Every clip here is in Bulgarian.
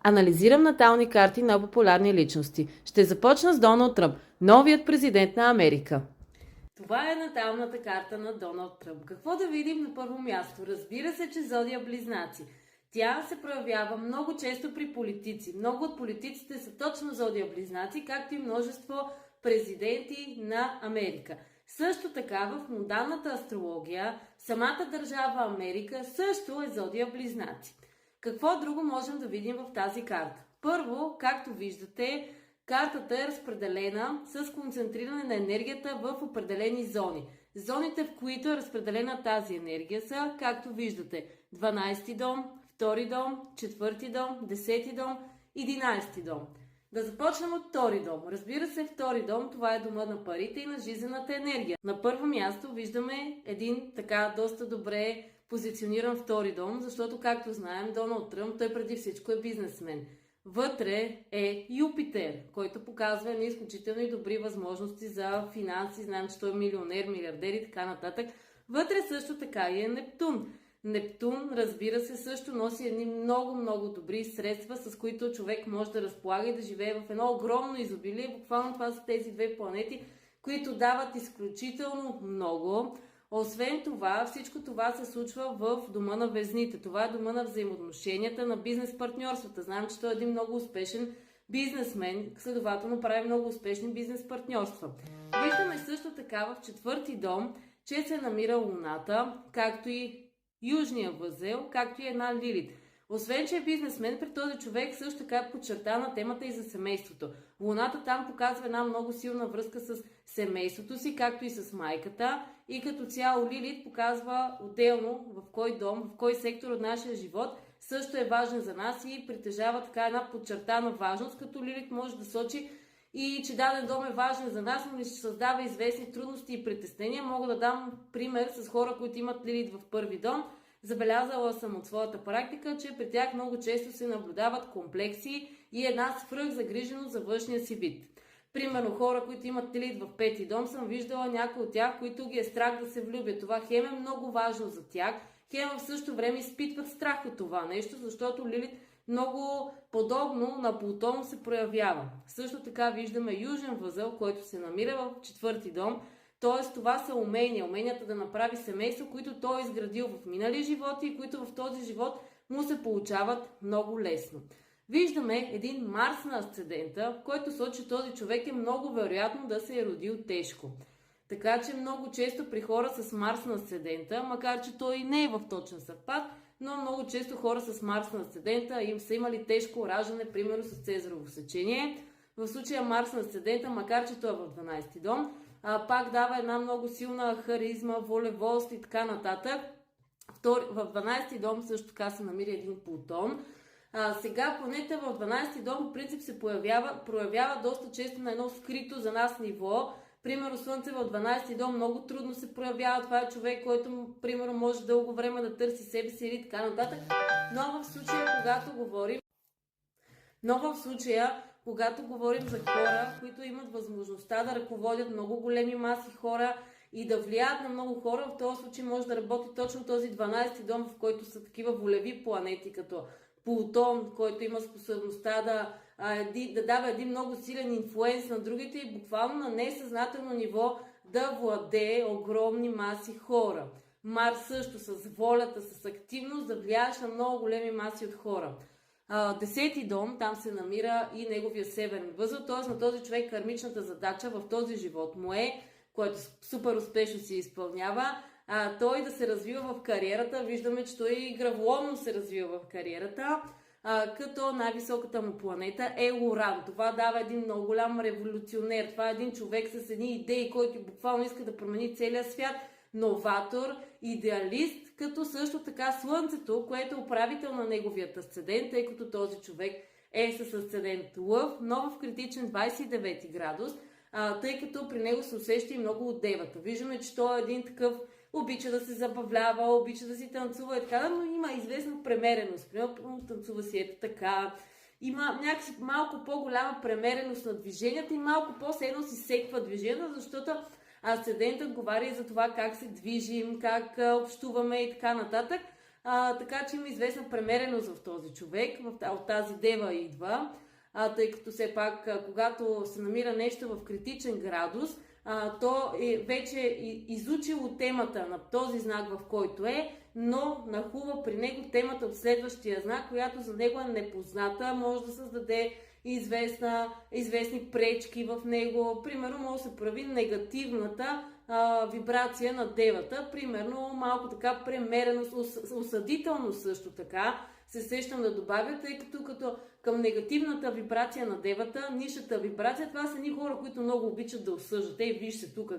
Анализирам натални карти на популярни личности. Ще започна с Доналд Тръмп, новият президент на Америка. Това е наталната карта на Доналд Тръмп. Какво да видим на първо място? Разбира се, че зодия Близнаци. Тя се проявява много често при политици. Много от политиците са точно зодия Близнаци, както и множество президенти на Америка. Също така в модерната астрология самата държава Америка също е зодия Близнаци. Какво друго можем да видим в тази карта? Първо, както виждате, картата е разпределена с концентриране на енергията в определени зони. Зоните, в които е разпределена тази енергия са, както виждате, 12 дом, 2 дом, 4 дом, 10 дом, 11 дом. Да започнем от втори дом. Разбира се, втори дом, това е дома на парите и на жизнената енергия. На първо място виждаме един така доста добре позициониран втори дом, защото, както знаем, Доналд Тръмп, той преди всичко е бизнесмен. Вътре е Юпитер, който показва едни изключително добри възможности за финанси. Знаем, че той е милионер, милиардер и така нататък. Вътре също така и е Нептун. Нептун, разбира се, също носи едни много добри средства, с които човек може да разполага и да живее в едно огромно изобилие. Буквално това са тези две планети, които дават изключително много. Освен това, всичко това се случва в дома на Везните. Това е дома на взаимоотношенията, на бизнес партньорствата. Знаем, че той е един много успешен бизнесмен, следователно прави много успешни бизнес партньорства. Виждаме също така в четвърти дом, че се намира Луната, както и Южния възел, както и една Лилит. Освен, че е бизнесмен, при този човек също така е подчертана темата и за семейството. Луната там показва една много силна връзка с семейството си, както и с майката. И като цяло Лилит показва отделно в кой дом, в кой сектор от нашия живот също е важен за нас и притежава така една подчертана важност, като Лилит може да сочи и че даден дом е важен за нас, но ни ще създава известни трудности и притеснения. Мога да дам пример с хора, които имат Лилит в първи дом. Забелязала съм от своята практика, че при тях много често се наблюдават комплекси и една свръхзагриженост за външния си вид. Примерно хора, които имат Лилит в пети дом, съм виждала някои от тях, които ги е страх да се влюбят. Това хем е много важно за тях, хем в същото време изпитват страх от това нещо, защото Лилит много подобно на Плутон се проявява. Също така виждаме южен възел, който се намира в четвърти дом. Т.е. това са уменията да направи семейство, които той е изградил в минали животи и които в този живот му се получават много лесно. Виждаме един Марс на асцендента, който сочи, че този човек е много вероятно да се е родил тежко. Така че много често при хора с Марс на асцендента, макар че той не е в точен съвпад, но много често хора с Марс на асцендента им са имали тежко раждане, примерно с Цезарово сечение. В случая Марс на асцендента, макар че той е в 12 дом, пак дава една много силна харизма, волевост и така нататък. В 12 дом също така се намира един Плутон. Сега планета в 12 дом в принцип се проявява доста често на едно скрито за нас ниво. Примерно Слънце в 12 дом много трудно се проявява. Това е човек, който примерно може дълго време да търси себе си или така нататък. Но в случая, когато говорим за хора, които имат възможността да ръководят много големи маси хора и да влияят на много хора, в този случай може да работи точно този 12 дом, в който са такива волеви планети, като Плутон, който има способността да дава един много силен инфлуенс на другите и буквално на несъзнателно ниво да владее огромни маси хора. Марс също с волята, с активност да влияеш на много големи маси от хора. 10-ти дом, там се намира и неговия северен възел, т.е. на този човек кармичната задача в този живот му е, което супер успешно се изпълнява, той да се развива в кариерата. Виждаме, че той и граволомно се развива в кариерата, като най-високата му планета е Уран. Това дава един много голям революционер. Това е един човек с едни идеи, който буквално иска да промени целия свят. Новатор, идеалист, като също така Слънцето, което е управител на неговият асцендент, тъй като този човек е с асцендент Лъв, но в критичен 29 градус, тъй като при него се усеща и много от девата. Виждаме, че той е един такъв, обича да се забавлява, обича да си танцува и така, но има известна премереност. Примерно танцува си ето така. Има някакси малко по-голяма премереност на движенията и малко по-седно си секва движенията, защото асцендентът говори за това как се движим, как общуваме и така нататък. така че има известна премереност в този човек, от тази дева идва, тъй като все пак, когато се намира нещо в критичен градус, то вече изучило темата на този знак, в който но нахува при него темата от следващия знак, която за него е непозната, може да създаде известни пречки в него. Примерно може да се прави негативната вибрация на девата, примерно малко така премереност, осъдителност също така се сещам да добавя, тъй като към негативната вибрация на девата, нишата вибрация, това са едни хора, които много обичат да осъждат. Виж се тук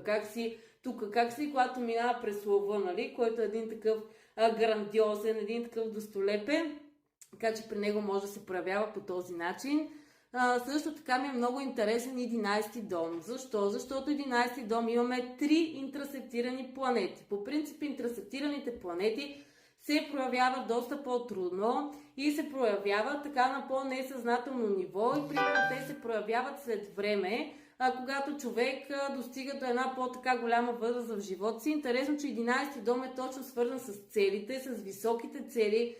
как си, когато минава през лъва, нали, който е един такъв грандиозен, един такъв достолепен, така че при него може да се проявява по този начин. Също така ми е много интересен 11-ти дом. Защо? Защото 11-ти дом имаме 3 интерсектирани планети. По принцип интерсектираните планети се проявяват доста по-трудно и се проявяват така на по-несъзнателно ниво и примерно те се проявяват след време, когато човек достига до една по-така голяма възраст в живота си. Интересно, че 11-ти дом е точно свързан с целите, с високите цели,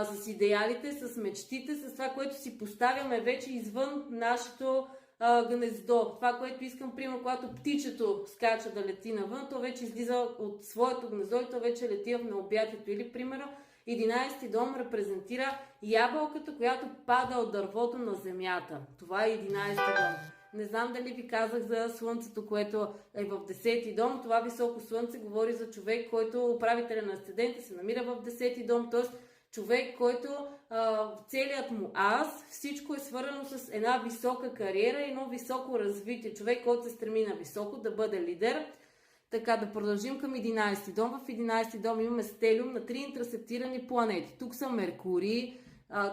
с идеалите, с мечтите, с това, което си поставяме вече извън нашето гнездо. Това, което искам, примерно, когато птичето скача да лети навън, то вече излиза от своето гнездо и то вече лети в необятието. Или, примерно, 11-ти дом репрезентира ябълката, която пада от дървото на земята. Това е 11-ти дом. Не знам дали ви казах за Слънцето, което е в 10-ти дом. Това високо Слънце говори за човек, който управителя на асцендента се намира в 10-ти дом, т.е. човек, който целият му всичко е свързано с една висока кариера и едно високо развитие. Човек, който се стреми на високо, да бъде лидер. Така, да продължим към 11-ти дом. В 11-ти дом имаме стелиум на 3 интерсектирани планети. Тук са Меркурий,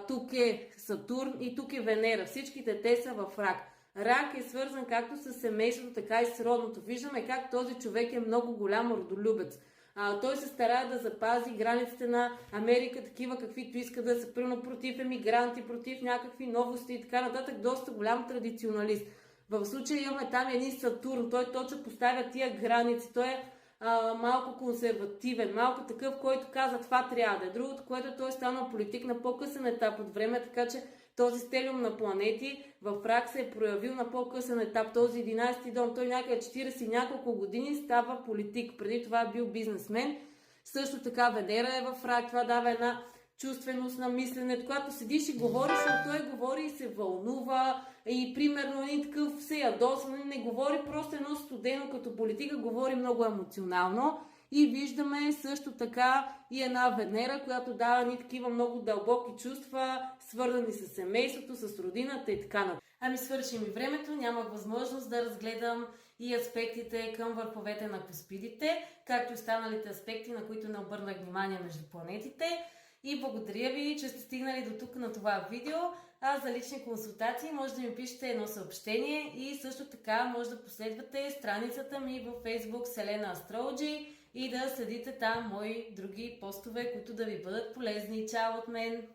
тук е Сатурн и тук е Венера. Всичките те са в Рак. Рак е свързан както с семейството, така и с родното. Виждаме как този човек е много голям родолюбец. Той се старае да запази границите на Америка, такива каквито иска да са, примерно против емигранти, против някакви новости и така нататък. Доста голям традиционалист. В случая имаме там един Сатурн, той точно поставя тия граници, той е малко консервативен, малко такъв, който каза това трябва да е. Другото, което той е станал политик на по-късен етап от време, така че този стелиум на планети в Рак се е проявил на по-късен етап. Този 11-ти дом, той някъде 40 и няколко години става политик. Преди това е бил бизнесмен. Също така Венера е в Рак. Това дава една чувственост на мисленето. Когато седиш и говориш, той говори и се вълнува и примерно един такъв се ядосва, не говори просто едно студено като политика, говори много емоционално. И виждаме също така и една Венера, която дава ни такива много дълбоки чувства, свързани с семейството, с родината и така нататък. Свърши ми времето, нямах възможност да разгледам и аспектите към върховете на Куспидите, както и останалите аспекти, на които не обърнах внимание между планетите. И благодаря ви, че сте стигнали до тук на това видео. За лични консултации може да ми пишете едно съобщение и също така може да последвате страницата ми във Facebook Selena Astrology и да следите там мои други постове, които да ви бъдат полезни. Чао от мен!